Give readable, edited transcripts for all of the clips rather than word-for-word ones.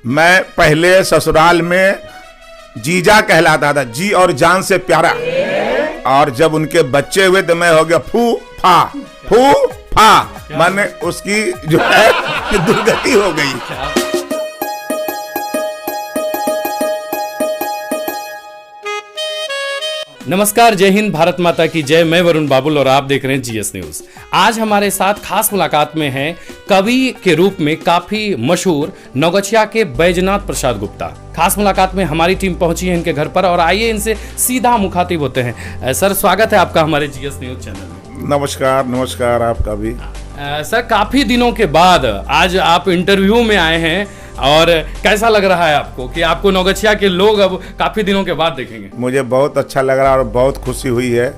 मैं पहले ससुराल में जीजा कहलाता था, जी और जान से प्यारा। और जब उनके बच्चे हुए तो मैं हो गया फू फा माने उसकी जो है दुर्गति हो गई। नमस्कार, जय हिंद, भारत माता की जय। मैं वरुण बाबुल और आप देख रहे हैं जीएस न्यूज। आज हमारे साथ खास मुलाकात में हैं कवि के रूप में काफी मशहूर नौगछिया के बैजनाथ प्रसाद गुप्ता। खास मुलाकात में हमारी टीम पहुंची है इनके घर पर और आइए इनसे सीधा मुखातिब होते हैं। सर, स्वागत है आपका हमारे जीएस न्यूज चैनल में। नमस्कार आपका भी। सर, काफी दिनों के बाद आज आप इंटरव्यू में आए हैं और कैसा लग रहा है आपको कि आपको नौगछिया के लोग अब काफी दिनों के बाद देखेंगे? मुझे बहुत अच्छा लग रहा है और बहुत खुशी हुई है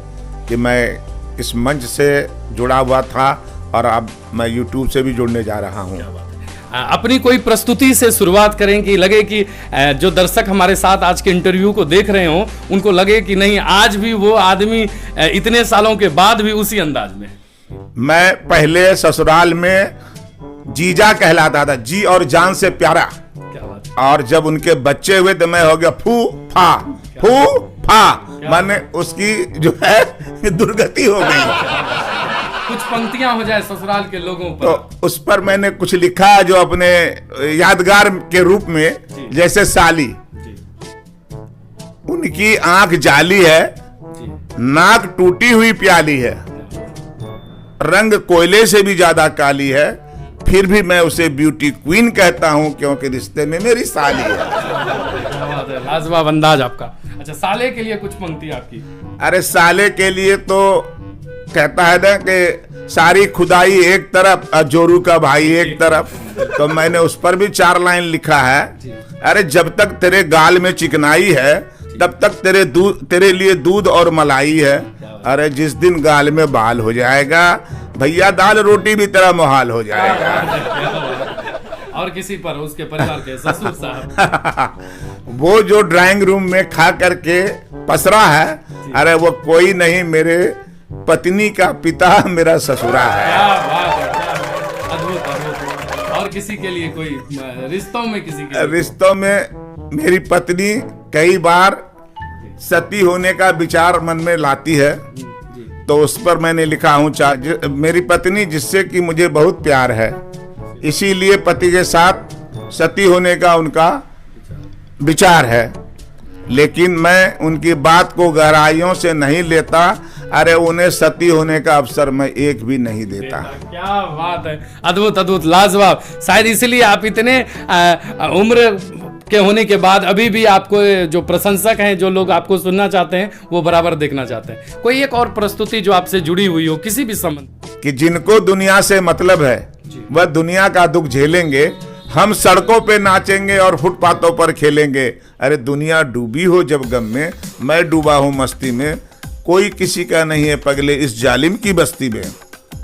कि मैं इस मंच से जुड़ा हुआ था और अब मैं यूट्यूब से भी जुड़ने जा रहा हूँ। अपनी कोई प्रस्तुति से शुरुआत करें कि लगे कि जो दर्शक हमारे साथ आज के इंटरव्यू को देख रहे हो उनको लगे कि नहीं, आज भी वो आदमी इतने सालों के बाद भी उसी अंदाज में। मैं पहले ससुराल में जीजा कहलाता था, जी और जान से प्यारा। क्या बात है। और जब उनके बच्चे हुए तो मैं हो गया फू फा माने उसकी जो है दुर्गति हो गई। कुछ पंक्तियां हो जाए ससुराल के लोगों पर। तो उस पर मैंने कुछ लिखा जो अपने यादगार के रूप में, जैसे साली उनकी आंख जाली है, नाक टूटी हुई प्याली है, रंग कोयले से भी ज्यादा काली है, फिर भी मैं उसे ब्यूटी क्वीन कहता हूं क्योंकि रिश्ते में मेरी साली है। लाजवाब अंदाज आपका। अच्छा, साले के लिए कुछ पंक्ति आपकी? अरे साले के लिए तो कहता है ना कि सारी खुदाई एक तरफ और जोरू का भाई एक तरफ, तो मैंने उस पर भी 4 लाइन लिखा है। अरे जब तक तेरे गाल में चिकनाई है तब तक तेरे लिए दूध और मलाई है। अरे जिस दिन गाल में बाल हो जाएगा भैया दाल रोटी भी तेरा मुहाल हो जाएगा। और किसी पर उसके परिवार के ससुर साहब वो जो ड्राइंग रूम में खा करके पसरा है, अरे वो कोई नहीं, मेरे पत्नी का पिता मेरा ससुरा है। क्या बात है, अद्भुत अद्भुत। और किसी के लिए कोई रिश्तों में, किसी के रिश्तों में मेरी पत्नी कई बार सती होने का विचार मन में लाती है, तो उस पर मैंने लिखा हूँ मेरी पत्नी जिससे कि मुझे बहुत प्यार है, इसीलिए पति के साथ सती होने का उनका विचार है, लेकिन मैं उनकी बात को गहराइयों से नहीं लेता। अरे उन्हें सती होने का अवसर मैं एक भी नहीं देता। क्या बात है, अद्भुत अद्भुत, लाजवाब। शायद इसलिए आप इतने उम्र के होने के बाद अभी भी आपको जो प्रशंसक हैं, जो लोग आपको सुनना चाहते हैं, वो बराबर देखना चाहते हैं। कोई एक और प्रस्तुति जो आपसे जुड़ी हुई हो किसी भी संबंध कि जिनको दुनिया से मतलब है वह दुनिया का दुख झेलेंगे, हम सड़कों पे नाचेंगे और फुटपाथों पर खेलेंगे। अरे दुनिया डूबी हो जब गम में, मैं डूबा हूँ मस्ती में, कोई किसी का नहीं है पगले इस जालिम की बस्ती में।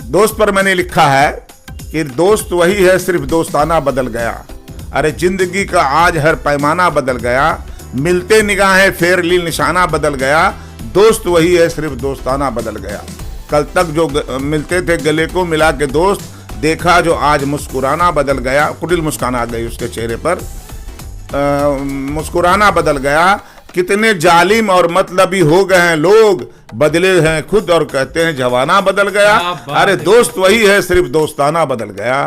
दोस्त पर मैंने लिखा है कि दोस्त वही है, सिर्फ दोस्ताना बदल गया। अरे जिंदगी का आज हर पैमाना बदल गया, मिलते निगाहें फेर ली निशाना बदल गया, दोस्त वही है, सिर्फ दोस्ताना बदल गया। कल तक जो मिलते थे गले को मिला के दोस्त, देखा जो आज मुस्कुराना बदल गया। कुटिल मुस्कान आ गई उसके चेहरे पर, मुस्कुराना बदल गया। कितने जालिम और मतलबी हो गए हैं लोग, बदले हैं खुद और कहते हैं जवाना बदल गया। अरे दोस्त वही है, सिर्फ दोस्ताना बदल गया।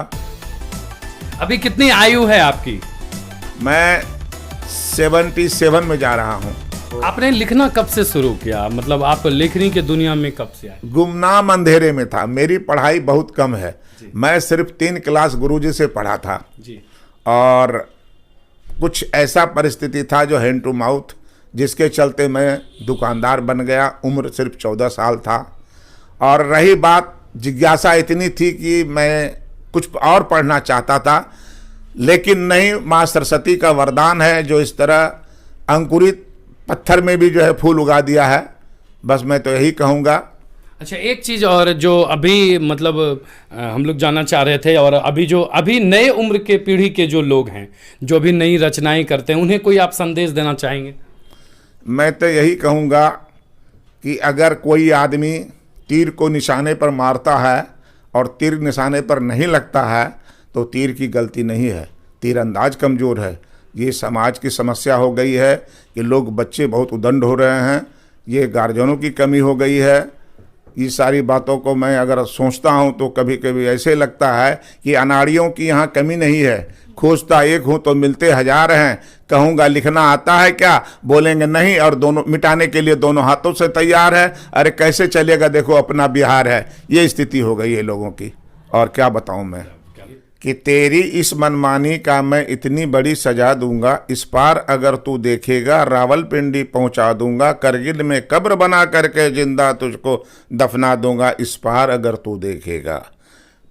अभी कितनी आयु है आपकी? मैं 77 में जा रहा हूँ। आपने लिखना कब से शुरू किया? मतलब आप लेखनी के दुनिया में कब से आए? गुमनाम अंधेरे में था। मेरी पढ़ाई बहुत कम है, मैं सिर्फ 3 क्लास गुरुजी से पढ़ा था जी। और कुछ ऐसा परिस्थिति था जो हैंड टू माउथ, जिसके चलते मैं दुकानदार बन गया। उम्र सिर्फ 14 साल था और रही बात जिज्ञासा इतनी थी कि मैं कुछ और पढ़ना चाहता था, लेकिन नहीं, माँ सरस्वती का वरदान है जो इस तरह अंकुरित पत्थर में भी जो है फूल उगा दिया है। बस मैं तो यही कहूँगा। अच्छा, एक चीज़ और जो अभी मतलब हम लोग जानना चाह रहे थे, और अभी नए उम्र के पीढ़ी के जो लोग हैं जो अभी नई रचनाएं करते हैं, उन्हें कोई आप संदेश देना चाहेंगे? मैं तो यही कहूँगा कि अगर कोई आदमी तीर को निशाने पर मारता है और तीर निशाने पर नहीं लगता है तो तीर की गलती नहीं है, तीरंदाज कमज़ोर है। ये समाज की समस्या हो गई है कि लोग बच्चे बहुत उदंड हो रहे हैं, ये गार्जियनों की कमी हो गई है। ये सारी बातों को मैं अगर सोचता हूँ तो कभी कभी ऐसे लगता है कि अनाड़ियों की यहाँ कमी नहीं है। खोजता एक हूँ तो मिलते हजार हैं, कहूँगा लिखना आता है क्या, बोलेंगे नहीं, और दोनों मिटाने के लिए दोनों हाथों से तैयार है। अरे कैसे चलेगा, देखो अपना बिहार है। ये स्थिति हो गई है लोगों की। और क्या बताऊँ मैं कि तेरी इस मनमानी का मैं इतनी बड़ी सजा दूंगा, इस पार अगर तू देखेगा रावलपिंडी पहुंचा दूंगा, करगिल में कब्र बना करके जिंदा तुझको दफना दूंगा, इस पार अगर तू देखेगा।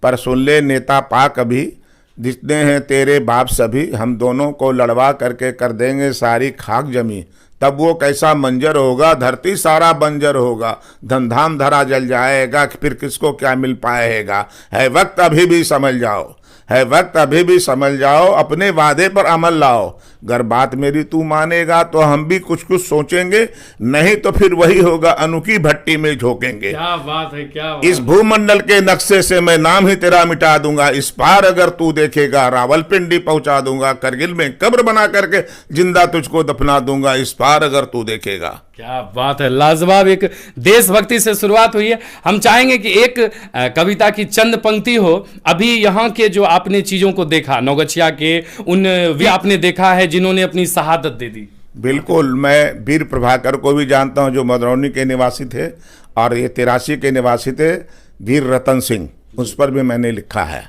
पर सुन ले नेता पाक, अभी जितने हैं तेरे बाप सभी, हम दोनों को लड़वा करके कर देंगे सारी खाक जमी। तब वो कैसा मंजर होगा, धरती सारा बंजर होगा, धमधाम धरा जल जाएगा, फिर किसको क्या मिल पाएगा। है वक्त अभी भी समझ जाओ, है वक्त अभी भी समझ जाओ, अपने वादे पर अमल लाओ। अगर बात मेरी तू मानेगा तो हम भी कुछ कुछ सोचेंगे, नहीं तो फिर वही होगा, अनोखी भट्टी में झोंकेंगे। क्या बात है, क्या बात। इस भूमंडल के नक्शे से मैं नाम ही तेरा मिटा दूंगा, इस पार अगर तू देखेगा रावलपिंडी पहुंचा दूंगा, करगिल में कब्र बना करके जिंदा तुझको दफना दूंगा, इस पार अगर तू देखेगा। क्या बात है, लाजवाब। एक देशभक्ति से शुरुआत हुई है। हम चाहेंगे कि एक कविता की चंद पंक्ति हो। अभी यहाँ के जो आपने चीजों को देखा, नौगछिया के उन भी आपने देखा है जिन्होंने अपनी शहादत दे दी। बिल्कुल, मैं वीर प्रभाकर को भी जानता हूँ जो मदरौनी के निवासी थे, और ये 83 के निवासी थे वीर रतन सिंह, उस पर भी मैंने लिखा है।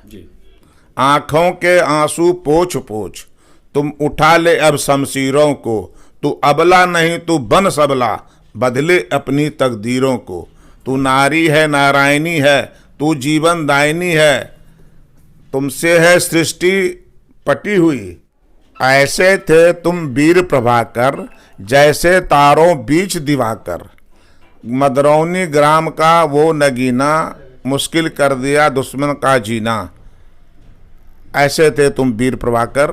आंखों के आंसू पोंछ पोंछ तुम उठा ले अब शमशीरों को, तू अबला नहीं तू बन सबला, बदले अपनी तकदीरों को। तू नारी है नारायणी है, तू जीवन दायनी है, तुमसे है सृष्टि पटी हुई। ऐसे थे तुम वीर प्रभाकर, जैसे तारों बीच दिवाकर। मदरौनी ग्राम का वो नगीना, मुश्किल कर दिया दुश्मन का जीना। ऐसे थे तुम वीर प्रभाकर।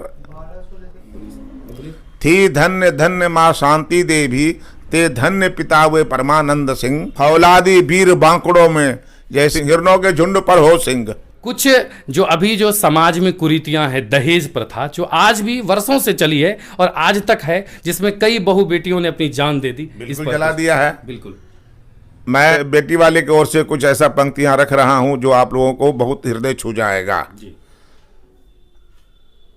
थी धन्य धन्य माँ शांति देवी, ते धन्य पिता वे परमानंद सिंह। फौलादी वीर बांकड़ों में, जैसे हिरणों के झुंड पर हो सिंह। कुछ जो अभी जो समाज में कुरीतियां हैं, दहेज प्रथा जो आज भी वर्षों से चली है और आज तक है, जिसमें कई बहु बेटियों ने अपनी जान दे दी, इस पर जला दिया है। बिल्कुल। मैं बेटी वाले की ओर से कुछ ऐसा पंक्तियां रख रहा हूं जो आप लोगों को बहुत हृदय छू जाएगा।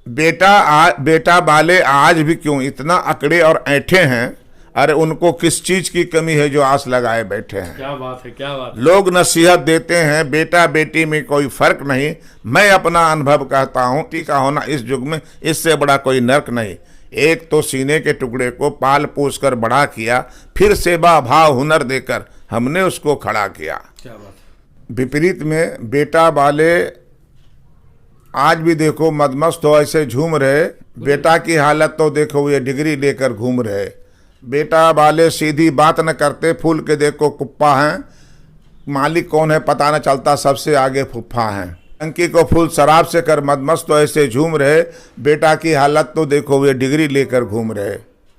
बेटा वाले आज भी क्यों इतना अकड़े और ऐंठे हैं, अरे उनको किस चीज की कमी है जो आस लगाए बैठे हैं। क्या बात है, क्या बात है। लोग नसीहत देते हैं बेटा बेटी में कोई फर्क नहीं, मैं अपना अनुभव कहता हूँ, टीका होना इस युग में इससे बड़ा कोई नर्क नहीं। एक तो सीने के टुकड़े को पाल पोस कर बड़ा किया, फिर सेवा भाव हुनर देकर हमने उसको खड़ा किया। क्या बात है। विपरीत में बेटा वाले आज भी देखो मदमस्त हो ऐसे झूम रहे, बेटा की हालत तो देखो ये डिग्री लेकर घूम रहे। बेटा वाले सीधी बात न करते, फूल के देखो कुप्पा हैं, मालिक कौन है पता न चलता, सबसे आगे फुफ्फा हैं। टंकी को फूल शराब से कर मदमस्त तो ऐसे झूम रहे, बेटा की हालत तो देखो ये डिग्री लेकर घूम रहे।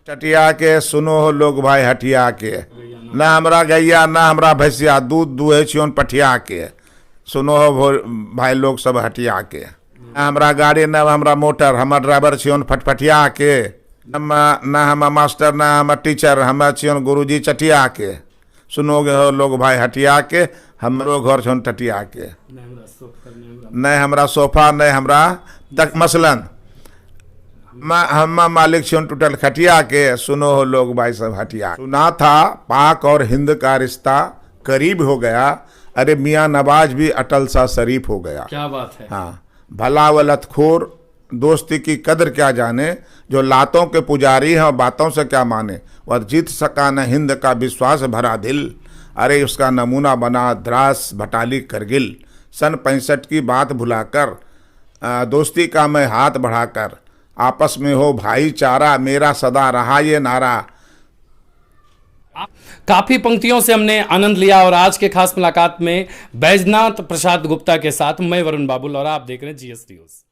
चटिया के सुनो हो लोग भाई हटिया के, न हमरा गैया न हमरा भैंसिया, दूध दुहे छियोन पठिया के। सुनो हो भाई लोग सब हटिया के, न हमरा गाड़ी न हमरा मोटर, हमार ड्राइवर छियोन फटफटिया के, न हम मास्टर न हम टीचर, हम छियोन गुरुजी चटिया के। सुनोगे हो लोग भाई हटिया के, हमरो घर छोन टटिया के। न हमरा सोफा न हमरा तक मसलन, हम मालिक छोन टूटल खटिया के। सुनो हो लोग भाई सब हटिया। सुना था पाक और हिंद का रिश्ता करीब हो गया, अरे मियाँ नवाज भी अटल सा शरीफ हो गया। क्या बात है। हाँ, भला व लतखोर दोस्ती की कदर क्या जाने, जो लातों के पुजारी हैं और बातों से क्या माने। वह जीत सका न हिंद का विश्वास भरा दिल, अरे उसका नमूना बना द्रास भटाली करगिल। सन 65 की बात भुलाकर, दोस्ती का मैं हाथ बढ़ाकर, आपस में हो भाईचारा मेरा सदा रहा ये नारा। काफी पंक्तियों से हमने आनंद लिया और आज के खास मुलाकात में बैजनाथ प्रसाद गुप्ता के साथ मैं वरुण बाबुल और आप देख रहे हैं जीएस न्यूज।